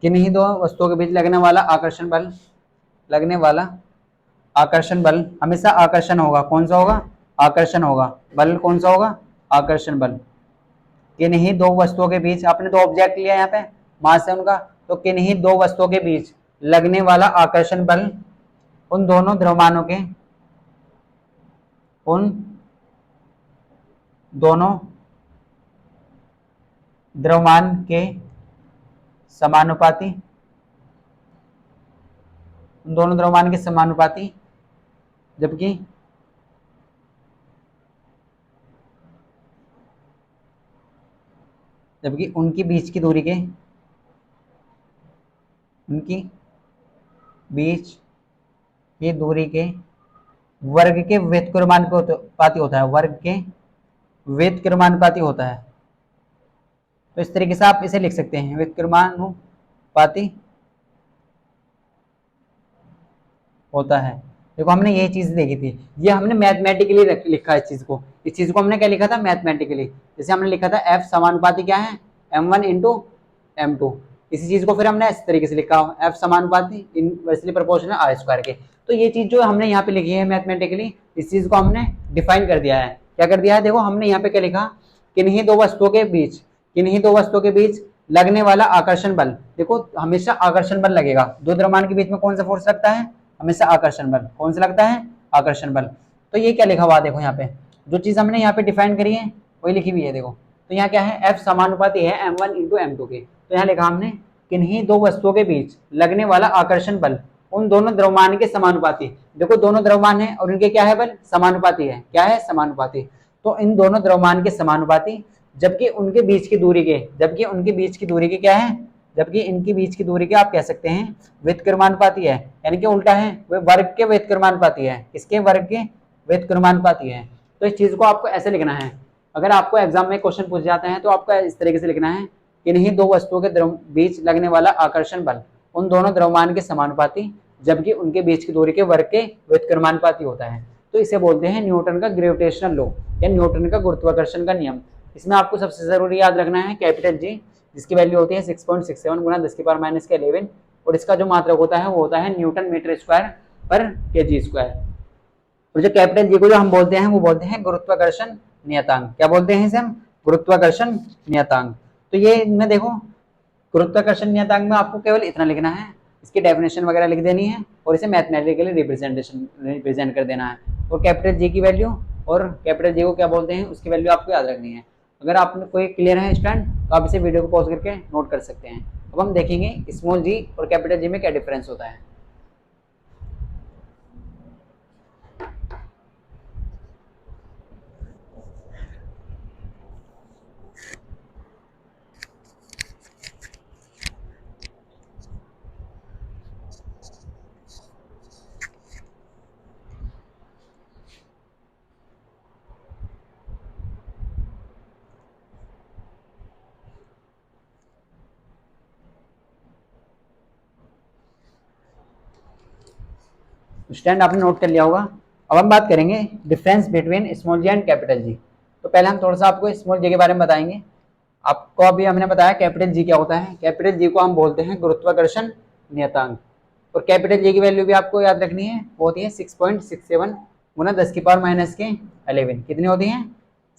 किन्हीं दो वस्तुओं के बीच लगने वाला आकर्षण बल, लगने वाला आकर्षण बल हमेशा आकर्षण होगा। कौन सा होगा? आकर्षण होगा। बल कौन सा होगा? आकर्षण बल। किन्हीं दो वस्तुओं के बीच, आपने दो ऑब्जेक्ट लिया यहाँ पे, मास है उनका, तो किन्हीं दो वस्तुओं के बीच लगने वाला आकर्षण बल उन दोनों द्रव्यमानों के, उन दोनों द्रव्यमान के समानुपाती, उन दोनों द्रव्यमान के समानुपाती, जबकि उनकी बीच की दूरी के, उनकी बीच की दूरी के वर्ग के व्युत्क्रमानुपाती होता है। वर्ग के व्युत्क्रमानुपाती होता है। तो इस तरीके से आप इसे लिख सकते हैं, व्युत्क्रमानुपाती होता है। देखो हमने ये चीज देखी थी, ये हमने मैथमेटिकली लिखा है इस चीज को। इस चीज को हमने क्या लिखा था? मैथमेटिकली। जैसे हमने लिखा था F समानुपाती क्या है? m1 into m2। इसी चीज को फिर हमने इस तरीके से लिखा, F समानुपाती इनवर्सली प्रोपोर्शनल आर स्क्वायर के। तो ये चीज जो हमने यहाँ पे लिखी है मैथमेटिकली, इस चीज को हमने डिफाइन कर दिया है। क्या कर दिया है? देखो हमने यहाँ पे क्या लिखा, किन्हीं दो वस्तुओं के बीच, किन्हीं दो वस्तुओं के बीच लगने वाला आकर्षण बल। देखो हमेशा आकर्षण बल लगेगा, दो द्रव्यमान के बीच में कौन सा फोर्स लगता है? हमेशा आकर्षण बल। कौन सा लगता है? आकर्षण बल। तो ये क्या लिखा हुआ? देखो यहाँ पे जो चीज हमने यहाँ पे डिफाइन करी है वही लिखी हुई है। देखो तो यहाँ क्या है? F समानुपाती है m1 इंटू m2 के। तो यहाँ लिखा हमने, किन्हीं दो वस्तुओं के बीच लगने वाला आकर्षण बल उन दोनों द्रव्यमान के समानुपाती। देखो दोनों द्रव्यमान है और उनके क्या है? बल समानुपाती है। क्या है? समानुपाती। तो इन दोनों द्रव्यमान के समानुपाती, जबकि उनके बीच की दूरी के क्या है, जबकि इनकी बीच की दूरी के आप कह सकते हैं व्युत्क्रमानुपाती है, यानी कि उल्टा है, वे वर्ग के व्युत्क्रमानुपाती है, किसके वर्ग के व्युत्क्रमानुपाती है। तो इस चीज को आपको ऐसे लिखना है, अगर आपको एग्जाम में क्वेश्चन पूछ जाते हैं तो आपको इस तरीके से लिखना है, किन्हीं दो वस्तुओं के बीच लगने वाला आकर्षण बल उन दोनों द्रव्यमान के समानुपाती, जबकि उनके बीच की दूरी के वर्ग के व्युत्क्रमानुपाती होता है। तो इसे बोलते हैं न्यूटन का ग्रेविटेशनल लॉ या न्यूटन का गुरुत्वाकर्षण का नियम। इसमें आपको सबसे जरूरी याद रखना है कैपिटल जी, जिसकी वैल्यू होती है 6.67 गुना 10 की पावर माइनस के 11, और इसका जो मात्रक होता है वो होता है न्यूटन मीटर स्क्वायर पर केजी स्क्वायर। और जो कैपिटल जी को जो हम बोलते हैं वो बोलते हैं गुरुत्वाकर्षण नियतांक। क्या बोलते हैं इसे हम? गुरुत्वाकर्षण नियतांक। तो ये इनमें देखो, गुरुत्वाकर्षण नियतांक में आपको केवल इतना लिखना है, इसकी डेफिनेशन वगैरह लिख देनी है और इसे मैथमेटिकली रिप्रेजेंट कर देना है, और कैपिटल जी की वैल्यू और कैपिटल जी को क्या बोलते हैं उसकी वैल्यू आपको याद रखनी है। अगर आपने कोई क्लियर है स्टूडेंट तो आप इसे वीडियो को पॉज करके नोट कर सकते हैं। अब हम देखेंगे स्मॉल जी और कैपिटल जी में क्या डिफरेंस होता है। स्टैंड आपने नोट कर लिया होगा। अब हम बात करेंगे difference between small G and capital G. तो पहले हम थोड़ा सा आपको स्मॉल जी के बारे में बताएंगे। आपको अभी हमने बताया कैपिटल जी क्या होता है। कैपिटल जी को हम बोलते हैं गुरुत्वाकर्षण नियतांक, और कैपिटल जी की वैल्यू भी आपको याद रखनी है, वो होती है 6.67 गुना 10 की पावर माइनस के 11। कितनी होती है?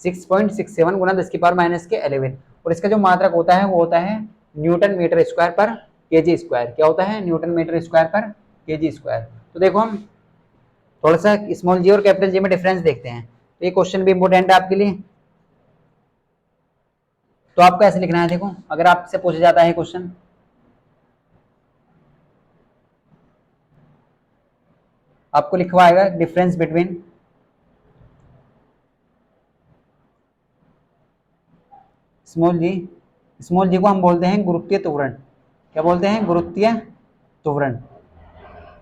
6.67 गुना 10 की पावर माइनस के 11, और इसका जो मात्रक होता है वो होता है न्यूटन मीटर स्क्वायर पर केजी स्क्वायर। क्या होता है? न्यूटन मीटर स्क्वायर पर केजी स्क्वायर। तो देखो हम थोड़ा सा स्मॉल जी और कैपिटल जी में डिफरेंस देखते हैं। तो ये क्वेश्चन भी इंपॉर्टेंट है आपके लिए, तो आपको ऐसे लिखना है। देखो अगर आपसे पूछा जाता है क्वेश्चन, आपको लिखवा आएगा डिफरेंस बिटवीन स्मॉल जी। स्मॉल जी को हम बोलते हैं गुरुत्वीय त्वरण। क्या बोलते हैं? गुरुत्वीय त्वरण।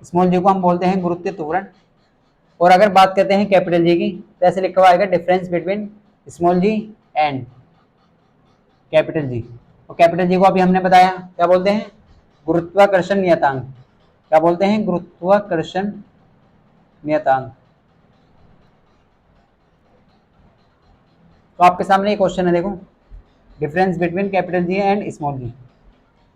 स्मॉल जी को हम बोलते हैं गुरुत्वीय त्वरण। और अगर बात करते हैं कैपिटल जी की, तो ऐसे लिखा हुआ आएगा difference between small G and capital G. और कैपिटल जी को अभी हमने बताया क्या बोलते हैं? गुरुत्वाकर्षण नियतांक। क्या बोलते हैं? गुरुत्वाकर्षण नियतांक। तो आपके सामने ये क्वेश्चन है, देखो difference between capital G and small G.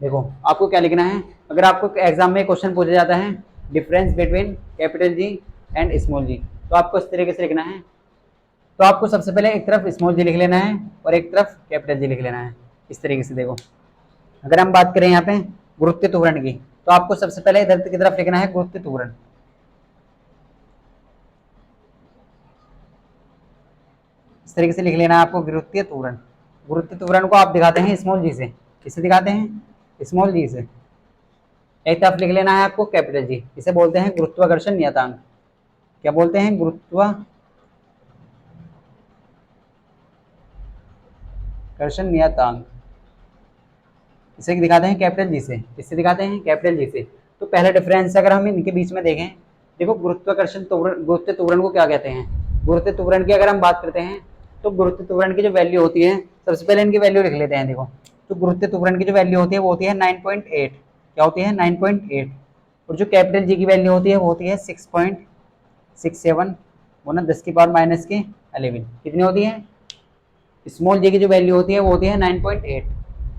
देखो आपको क्या लिखना है, अगर आपको एग्जाम में क्वेश्चन पूछा जाता है difference between capital G and small G, तो आपको इस तरीके से लिखना है। तो आपको सबसे पहले एक तरफ स्मॉल जी लिख लेना है और एक तरफ कैपिटल जी लिख लेना है, इस तरीके से। देखो अगर हम बात करें यहाँ पे गुरुत्वीय त्वरण की, तो आपको सबसे पहले इधर की तरफ लिखना है गुरुत्वीय त्वरण। इस तरीके से लिख लेना है आपको गुरुत्वीय त्वरण। गुरुत्वीय त्वरण को आप दिखाते हैं स्मॉल जी से, किसे दिखाते हैं? स्मॉल जी से। एक तरफ लिख लेना है आपको कैपिटल जी, इसे बोलते हैं गुरुत्वाकर्षण नियतांक। क्या बोलते हैं? गुरुत्वाकर्षण नियतांक। इसे दिखाते हैं कैपिटल जी से, इससे दिखाते हैं कैपिटल जी से। तो पहला डिफरेंस अगर हम इनके बीच में देखें, देखो गुरुत्वाकर्षण त्वरण, गुरुत्वीय त्वरण को क्या कहते हैं? गुरुत्वीय त्वरण की अगर हम बात करते हैं तो गुरुत्वीय त्वरण की जो वैल्यू होती है, सबसे पहले इनकी वैल्यू लिख लेते हैं। देखो तो गुरुत्वीय त्वरण की जो वैल्यू होती है वो होती है 9.8। क्या होती है? 9.8। और जो कैपिटल जी की वैल्यू होती है वो होती है 6.67 गुना 10 की पावर माइनस के 11। कितनी होती है? स्मॉल जी की जो वैल्यू होती है वो होती है 9.8,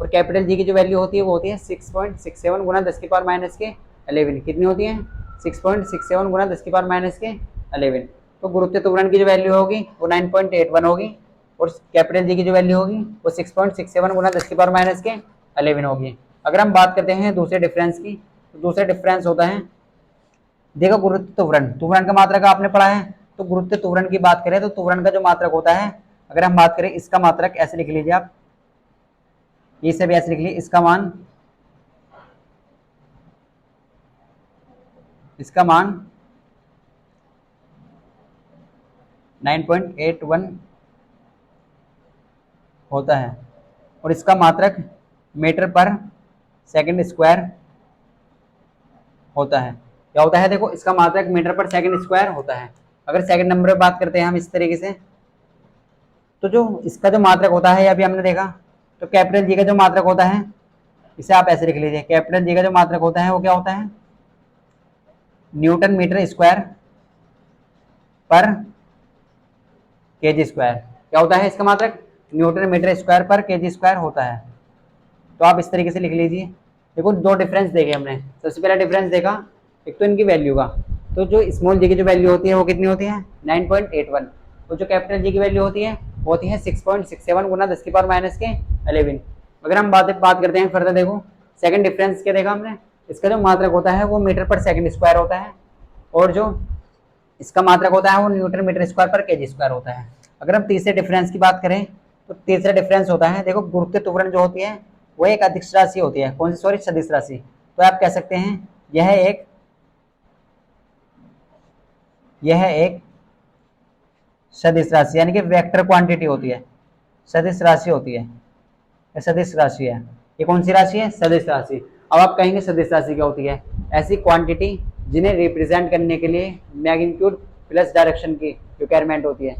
और कैपिटल जी की जो वैल्यू होती है वो होती है 6.67 गुना 10 की पावर माइनस के 11। कितनी होती है? 6.67 गुना 10 की पावर माइनस के 11। तो गुरुत्वीय त्वरण की जो वैल्यू होगी वो 9.81 होगी, और कैपिटल जी की जो वैल्यू होगी वो 6.67 गुना 10 की पावर माइनस के 11 होगी। अगर हम बात करते हैं दूसरे डिफरेंस की, तो दूसरा डिफरेंस होता है, देखो गुरुत्व त्वरण, त्वरण का मात्रक आपने पढ़ा है। तो गुरुत्व त्वरण की बात करें तो त्वरण का जो मात्रक होता है, अगर हम बात करें इसका मात्रक ऐसे लिख लीजिए आप, ये सब ऐसे लिख लीजिए, इसका मान 9.81 होता है और इसका मात्रक मीटर पर सेकंड स्क्वायर होता है। क्या होता है देखो, इसका मात्रक मीटर पर सेकंड स्क्वायर होता है। अगर सेकंड नंबर पे बात करते हैं हम इस तरीके से, तो जो इसका जो मात्रक होता है अभी हमने देखा, तो कैपिटल जी का जो मात्रक होता है इसे आप ऐसे लिख लीजिए, कैपिटल जी का जो मात्रक होता है वो क्या होता है, न्यूटन मीटर स्क्वायर पर केजी स्क्वायर। क्या होता है इसका मात्रक, न्यूटन मीटर स्क्वायर पर केजी स्क्वायर होता है। तो आप इस तरीके से लिख लीजिए। देखो दो डिफरेंस देखे हमने। सबसे पहला डिफरेंस देखा एक तो इनकी वैल्यू का, तो जो स्मॉल जी की जो वैल्यू होती है वो कितनी होती है 9.81, तो जो कैपिटल जी की वैल्यू होती है वो होती है 6.67 गुना 10 की पावर माइनस के 11। अगर हम बात करते हैं फर्दर, देखो सेकंड डिफरेंस क्या देखा हमने, इसका जो मात्रक होता है वो मीटर पर सेकंड स्क्वायर होता है और जो इसका मात्रक होता है वो न्यूटन मीटर स्क्वायर पर केजी स्क्वायर होता है। अगर हम तीसरे डिफरेंस की बात करें तो तीसरा डिफरेंस होता है, देखो गुरुत्व त्वरण जो होती है वो एक अदिश राशि होती है। कौन सी, सॉरी, सदिश राशि। तो आप कह सकते हैं यह एक सदिश राशि यानी कि वेक्टर क्वांटिटी होती है, सदिश राशि होती है, सदिश राशि है। ये कौन सी राशि है, सदिश राशि। अब आप कहेंगे सदिश राशि क्या होती है, ऐसी क्वांटिटी जिन्हें रिप्रेजेंट करने के लिए मैग्नीट्यूड प्लस डायरेक्शन की रिक्वायरमेंट होती है,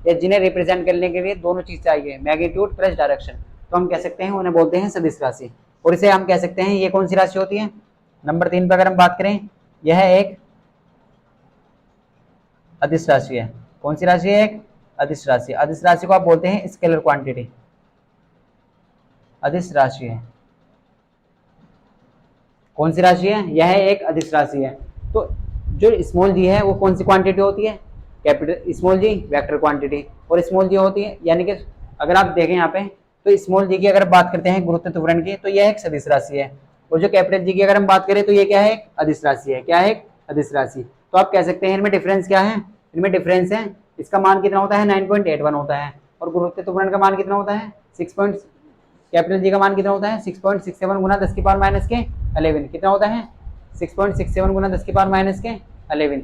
या जिन्हें रिप्रेजेंट करने के लिए दोनों चीज चाहिए, मैग्नीट्यूड प्लस डायरेक्शन, तो हम कह सकते हैं उन्हें बोलते हैं सदिश राशि। और इसे हम कह सकते हैं ये कौन सी राशि होती है, नंबर 3 पर अगर हम बात करें, यह एक अदिश राशि है। कौन सी राशि है, एक अदिश राशि। अदिश राशि को आप बोलते हैं स्केलर क्वांटिटी, अदिश राशि है। कौन सी राशि है, यह एक अदिश राशि है। तो जो स्मॉल जी है वो कौन सी क्वांटिटी होती है, कैपिटल स्मॉल जी वेक्टर क्वांटिटी, और स्मॉल जी होती है, यानी कि अगर आप देखें यहाँ पे तो स्मॉल जी की अगर बात करते हैं गुरुत्व त्वरण की तो यह एक सदिश राशि है, और जो कैपिटल जी की अगर हम बात करें तो ये क्या है, एक अदिश राशि है। क्या है, एक अदिश राशि। तो आप कह सकते हैं इनमें डिफरेंस क्या है, इनमें डिफरेंस है, इसका मान कितना होता है 9.81 होता है, और गुरुत्व त्वरण का मान कितना होता है 6, कैपिटल जी का मान कितना होता है 6.67 गुना 10 की पावर माइनस के 11। कितना होता है 6.67 गुना 10 की पावर माइनस के 11।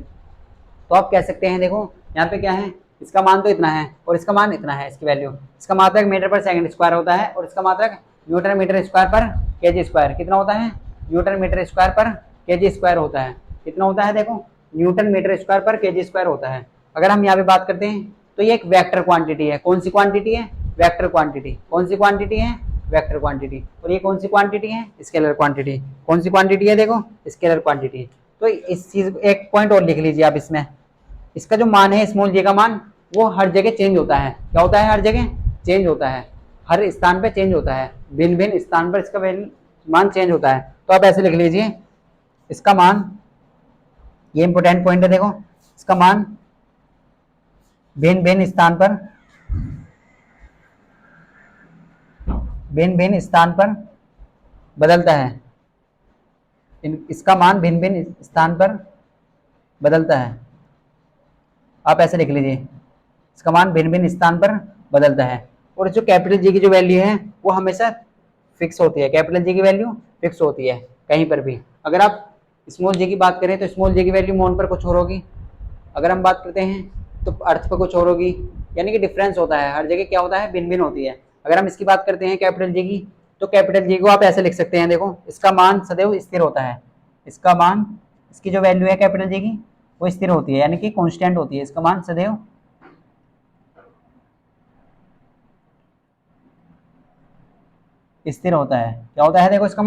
तो आप कह सकते हैं देखो यहाँ पे क्या है, इसका मान तो इतना है और इसका मान इतना है, इसकी वैल्यू, इसका मात्रक मीटर पर सेकंड स्क्वायर होता है और इसका मात्रक न्यूटन मीटर स्क्वायर पर केजी स्क्वायर कितना होता है, न्यूटन मीटर स्क्वायर पर केजी स्क्वायर होता है। कितना होता है देखो, न्यूटन मीटर स्क्वायर पर केजी स्क्वायर होता है। अगर हम यहाँ पे बात करते हैं तो ये एक वेक्टर क्वांटिटी है। कौन सी क्वांटिटी है, वेक्टर क्वांटिटी। कौन सी क्वांटिटी है, वेक्टर क्वांटिटी। और ये कौन सी क्वांटिटी है, स्केलर क्वांटिटी। कौन सी क्वांटिटी है, देखो स्केलर क्वांटिटी। तो इस चीज एक पॉइंट और लिख लीजिए आप इसमें, इसका जो मान है स्मॉल जे का मान वो हर जगह चेंज होता है। क्या होता है, हर जगह चेंज होता है, हर स्थान पे चेंज होता है, भिन्न भिन्न स्थान पर इसका मान चेंज होता है। तो आप ऐसे लिख लीजिए इसका मान, ये इंपोर्टेंट पॉइंट है, देखो इसका मान भिन्न भिन्न स्थान पर बदलता है। इसका मान भिन्न भिन्न स्थान पर बदलता है। आप ऐसे लिख लीजिए इसका मान भिन्न भिन्न स्थान पर बदलता है। और जो कैपिटल जी की जो वैल्यू है वो हमेशा फिक्स होती है। कैपिटल जी की वैल्यू फिक्स होती है कहीं पर भी। अगर आप स्मॉल जी की बात करें तो स्मॉल जी की वैल्यू मोन पर कुछ और होगी, अगर हम बात करते हैं तो अर्थ पर कुछ और होगी, यानी कि डिफरेंस होता है, हर जगह क्या होता है, भिन्न भिन्न होती है। अगर हम इसकी बात करते हैं कैपिटल जी की, तो कैपिटल जी को आप ऐसे लिख सकते हैं, देखो इसका मान सदैव स्थिर होता है। इसका मान, इसकी जो वैल्यू है कैपिटल जी की वो स्थिर होती है, यानी कि कांस्टेंट होती है। इसका मान सदैव स्थिर होता है। क्या होता है, देखो इसका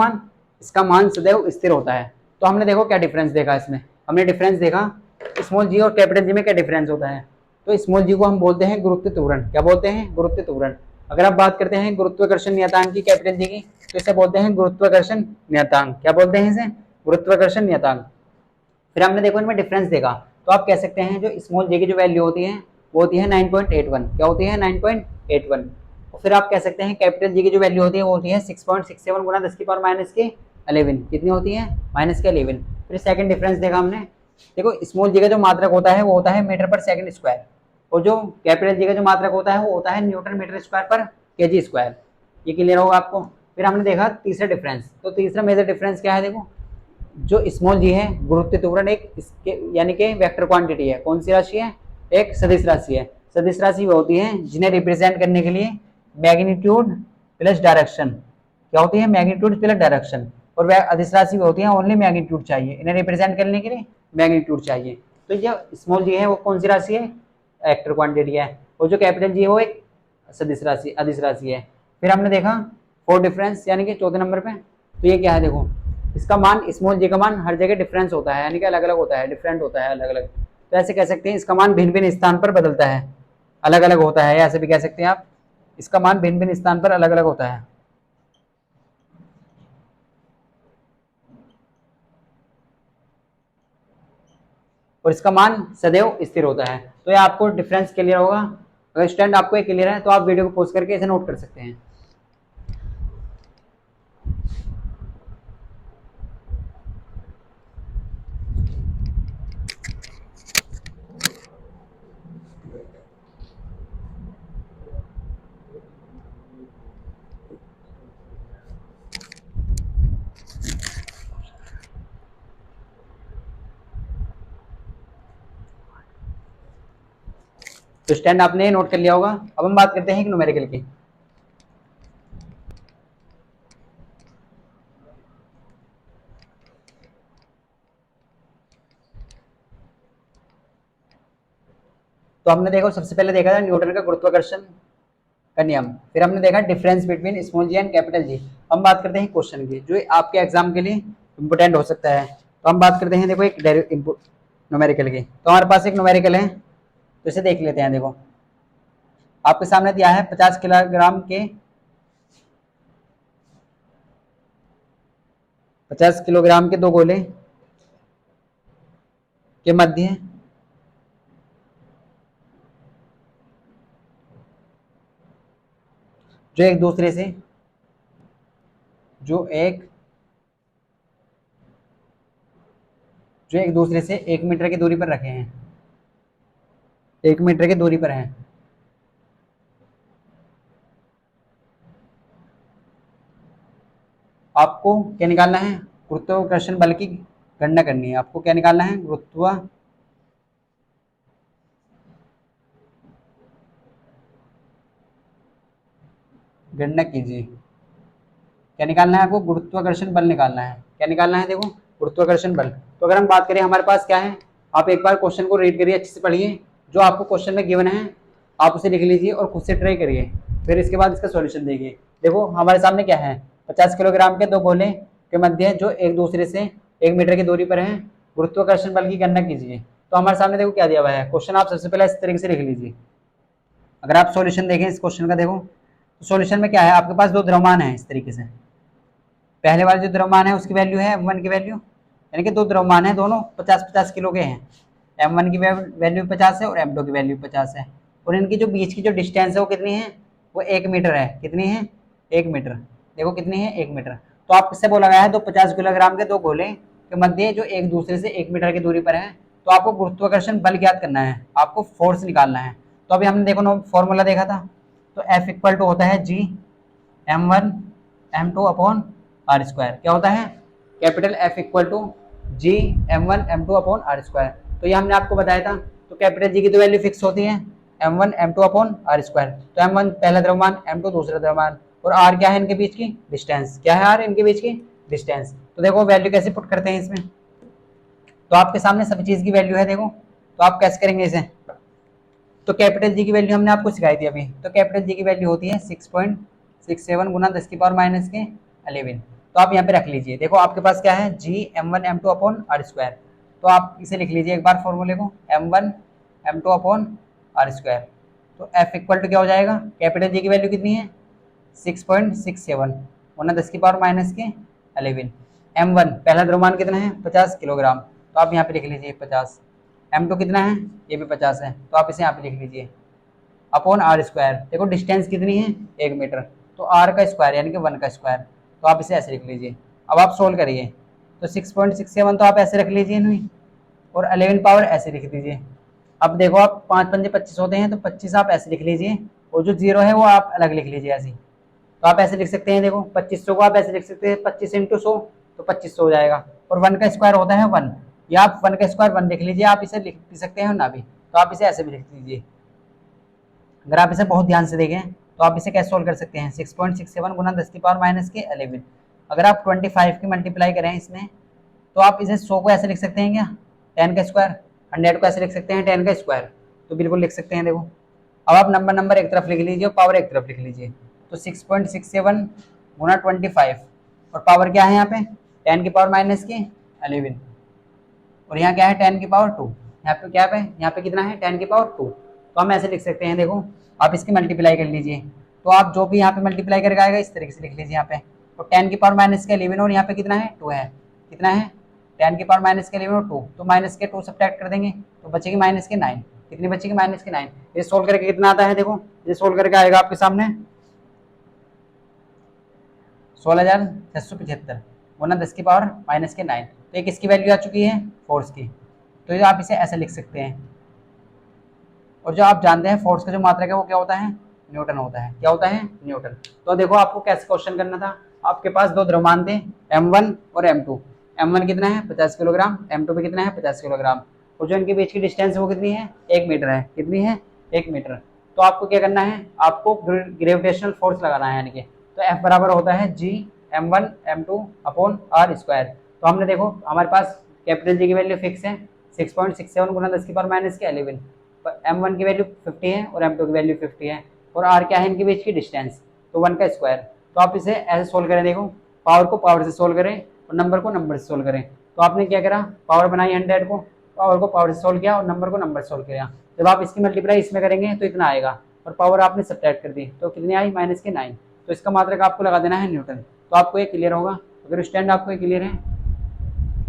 मान सदैव स्थिर होता है। तो हमने देखो क्या डिफरेंस देखा इसमें, हमने डिफरेंस देखा स्मॉल जी और कैपिटल जी में क्या डिफरेंस होता है। तो स्मॉल जी को हम बोलते हैं गुरुत्व त्वरण। क्या बोलते हैं, गुरुत्व त्वरण। अगर आप बात करते हैं गुरुत्वाकर्षण नियतांक की कैपिटल जी की, तो इसे बोलते हैं गुरुत्वाकर्षण नियतांक। क्या बोलते हैं इसे, गुरुत्वाकर्षण नियतांक। फिर हमने देखो इनमें डिफरेंस देखा, तो आप कह सकते हैं जो स्मॉल जी की जो वैल्यू होती है वो होती है 9.81। क्या होती है, 9.81। और फिर आप कह सकते हैं कैपिटल जी की जो वैल्यू होती है वो होती है 6.67 गुना 10 की पावर माइनस के 11। कितनी होती है, माइनस के 11। फिर सेकंड डिफरेंस देखा हमने, देखो स्मॉल जी का जो मात्रक होता है वो होता है मीटर पर सेकंड स्क्वायर, और जो कैपिटल जी का जो मात्रक होता है वो होता है न्यूटन मीटर स्क्वायर पर केजी स्क्वायर। ये क्लियर होगा आपको। फिर हमने देखा तीसरा डिफरेंस, तो तीसरा मेजर डिफरेंस क्या है, देखो जो स्मॉल जी है गुरुत्व त्वरण एक यानी कि वेक्टर क्वांटिटी है। कौन सी राशि है, एक सदिश राशि है। सदिश राशि वो होती है जिन्हें रिप्रेजेंट करने के लिए मैग्नीट्यूड प्लस डायरेक्शन। क्या होती है? Magnitude plus direction. और वह अधिस राशि होती है ओनली मैग्नीट्यूड चाहिए, इन्हें रिप्रेजेंट करने के लिए मैग्नीट्यूड चाहिए। तो जो स्मॉल जी है वो कौन सी राशि है? एक्टर क्वांटिटी है। और जो कैपिटल जी है वो एक सदिश राशि अधिस राशि है। फिर हमने देखा फोर डिफरेंस यानी कि चौथे नंबर पे, तो ये क्या है? देखो इसका मान स्मॉल जी का मान हर जगह डिफरेंस होता है, यानी कि अलग अलग होता है, डिफरेंट होता है अलग अलग। तो ऐसे कह सकते हैं इसका मान भिन्न भिन्न स्थान पर बदलता है, अलग अलग होता है, ऐसे भी कह सकते हैं आप, इसका मान भिन्न भिन्न स्थान पर अलग अलग होता है। और इसका मान सदैव स्थिर होता है। तो ये आपको डिफरेंस क्लियर होगा। अगर स्टैंड आपको ये क्लियर है तो आप वीडियो को पॉज करके इसे नोट कर सकते हैं। तो स्टैंड आपने नोट कर लिया होगा। अब हम बात करते हैं न्यूमेरिकल की। तो हमने देखो सबसे पहले देखा था न्यूटन का गुरुत्वाकर्षण का नियम, फिर हमने देखा difference between small G and capital G. हम बात करते हैं क्वेश्चन की जो आपके एग्जाम के लिए इंपोर्टेंट हो सकता है। तो हम बात करते हैं देखो एक न्यूमेरिकल की। तो हमारे पास एक न्यूमेरिकल है, तो इसे देख लेते हैं। देखो आपके सामने दिया है 50 किलोग्राम के 50 किलोग्राम के दो गोले के मध्य जो एक दूसरे से जो एक जो एक दूसरे से 1 मीटर की दूरी पर रखे हैं, 1 मीटर की दूरी पर हैं। आपको क्या निकालना है? गुरुत्वाकर्षण बल की गणना करनी है। आपको क्या निकालना है? गणना कीजिए। क्या निकालना है आपको? गुरुत्वाकर्षण बल निकालना है। क्या निकालना है? देखो गुरुत्वाकर्षण बल। तो अगर हम बात करें हमारे पास क्या है, आप एक बार क्वेश्चन को रीड करिए, अच्छे से पढ़िए, जो आपको क्वेश्चन में गिवन है आप उसे लिख लीजिए और खुद से ट्राई करिए, फिर इसके बाद इसका सॉल्यूशन देखिए। देखो हमारे सामने क्या है, 50 किलोग्राम के दो गोले के मध्य जो एक दूसरे से 1 मीटर की दूरी पर है, गुरुत्वाकर्षण बल की गणना कीजिए। तो हमारे सामने देखो क्या दिया हुआ है क्वेश्चन, आप सबसे पहले इस तरीके से लिख लीजिए। अगर आप सॉल्यूशन देखें इस क्वेश्चन का, देखो तो सॉल्यूशन में क्या है, आपके पास दो द्रव्यमान है इस तरीके से। पहले वाले जो द्रव्यमान है उसकी वैल्यू है m1 की वैल्यू, यानी कि दो द्रव्यमान है दोनों 50-50 किलो के हैं। m1 की वैल्यू 50 है और m2 की वैल्यू 50 है। और इनकी जो बीच की जो डिस्टेंस है वो कितनी है? वो 1 मीटर है। कितनी है? 1 मीटर। देखो कितनी है? 1 मीटर। तो आप किससे बोला गया है? दो 50 किलोग्राम के दो गोले के मध्य जो एक दूसरे से 1 मीटर की दूरी पर है, तो आपको गुरुत्वाकर्षण बल ज्ञात करना है, आपको फोर्स निकालना है। तो अभी हमने देखो फॉर्मूला देखा था, तो F इक्वल टू होता है G m1 m2 upon R square. क्या होता है? Capital F equal to G m1 m2 upon R square. तो ये हमने आपको बताया था। तो कैपिटल G की तो वैल्यू फिक्स होती है m1 m2 upon R square. तो m1 पहला द्रव्यमान, m2 दूसरा द्रव्यमान, और r क्या है इनके बीच की? डिस्टेंस। क्या है r इनके बीच की? डिस्टेंस। तो देखो वैल्यू कैसे पुट करते हैं इसमें, तो आपके सामने सभी चीज की वैल्यू है। देखो तो आप कैसे करेंगे इसे, तो कैपिटल जी की वैल्यू हमने आपको सिखाई थी अभी। तो कैपिटल जी की वैल्यू होती है 6.67 गुना 10 की पावर माइनस के 11। तो आप यहाँ पे रख लीजिए। देखो आपके पास क्या है? G m1 m2 upon R square. तो आप इसे लिख लीजिए एक बार फॉर्मूले को, m1 m2 upon R square. तो F इक्वल टू क्या हो जाएगा? कैपिटल जी की वैल्यू कितनी है? 6.67 गुना 10 की पावर माइनस के 11। m1 पहला द्रव्यमान कितना है? 50 किलोग्राम। तो आप यहाँ पे लिख लीजिए 50। m2 कितना है? ये भी 50 है, तो आप इसे यहाँ पे लिख लीजिए अपॉन आर स्क्वायर। देखो डिस्टेंस कितनी है? 1 मीटर। तो r का स्क्वायर यानी कि 1 का स्क्वायर। तो आप इसे ऐसे लिख लीजिए। अब आप सोल्व करिए, तो 6.67 तो आप ऐसे रख लीजिए नहीं, और 11 पावर ऐसे लिख दीजिए। अब देखो आप 5 पंजे 25 होते हैं, तो 25 आप ऐसे लिख लीजिए, और जो जीरो है वो आप अलग लिख लीजिए ऐसे। तो आप ऐसे लिख सकते हैं, देखो 2500 को आप ऐसे लिख सकते हैं 25 इंटू 100, तो 2500 हो जाएगा। और 1 का स्क्वायर होता है 1, या आप 1 का स्क्वायर 1 लिख लीजिए, आप इसे लिख भी सकते हैं ना भी, तो आप इसे ऐसे भी लिख दीजिए। अगर आप इसे बहुत ध्यान से देखें तो आप इसे कैसे सोल्व कर सकते हैं, 6.67 गुना 10 की पावर माइनस के 11। अगर आप 25 की मल्टीप्लाई करें इसमें, तो आप इसे 100 को ऐसे लिख सकते हैं क्या, 10 का स्क्वायर, 100 को ऐसे लिख सकते हैं 10 का स्क्वायर, तो बिल्कुल लिख सकते हैं। देखो अब आप नंबर एक तरफ लिख लीजिए और पावर एक तरफ लिख लीजिए, तो 6.67 गुना 25 और पावर क्या है यहाँ पे 10 की पावर माइनस के 11 और यहाँ क्या है 10 की पावर 2, यहाँ पे कितना है 10 की पावर 2, तो हम ऐसे लिख सकते हैं। देखो आप इसकी मल्टीप्लाई कर लीजिए, तो आप जो भी यहाँ पे मल्टीप्लाई करके आएगा इस तरीके से लिख लीजिए यहाँ पे, तो 10 की पावर माइनस के 11 और यहाँ पे कितना है 2 है, कितना है 10 की पावर माइनस के 11 और 2, तो माइनस के 2 सब्ट्रैक्ट कर देंगे तो बचेगी माइनस के 9, कितनी बचेगी माइनस के 9। ये सोल्व करके कितना आता है, देखो ये सोल्व करके आएगा आपके सामने 16,675 गुना 10 की पावर माइनस के 9, तो एक इसकी वैल्यू आ चुकी है फोर्स की, तो ये आप इसे ऐसे लिख सकते हैं। और जो आप जानते हैं फोर्स का जो मात्रक है वो क्या होता है, न्यूटन होता है। क्या होता है, न्यूटन। तो देखो आपको कैसे क्वेश्चन करना था, आपके पास दो द्रव्यमान थे m1 और m2। m1 कितना है 50 किलोग्राम, m2 भी कितना है 50 किलोग्राम, और जो इनके बीच की डिस्टेंस वो कितनी है 1 मीटर है, कितनी है 1 मीटर। तो आपको क्या करना है, आपको ग्रेविटेशनल फोर्स लगाना है, यानी कि तो F बराबर होता है G m1 m2 upon r square. तो हमने देखो हमारे पास कैपिटल G की वैल्यू फिक्स है 6.67 गुना 10 की पावर माइनस के 11, m1 की वैल्यू 50 है और m2 की वैल्यू 50 है, और r क्या है इनके बीच की डिस्टेंस, तो 1 का स्क्वायर। तो आप इसे ऐसे सोल्व करें, देखो पावर को पावर से सोल्व करें और नंबर को नंबर से सोल्व करें। तो आपने क्या करा, पावर बनाई 100 को, पावर को पावर से सोल्व किया और नंबर को नंबर से सोल्व किया। जब आप इसकी मल्टीप्लाई इसमें करेंगे तो इतना आएगा, और पावर आपने सब्ट्रैक्ट कर दी तो कितनी आई माइनस के 9, तो इसका मात्रक आपको लगा देना है न्यूटन। तो आपको ये क्लियर होगा। अगर स्टैंड आपको ये क्लियर है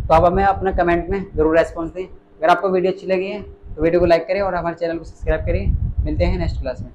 तो आप हमें अपना कमेंट में जरूर रेस्पॉन्स दें। अगर आपको वीडियो अच्छी लगी है तो वीडियो को लाइक करें और हमारे चैनल को सब्सक्राइब करिए। मिलते हैं नेक्स्ट क्लास में।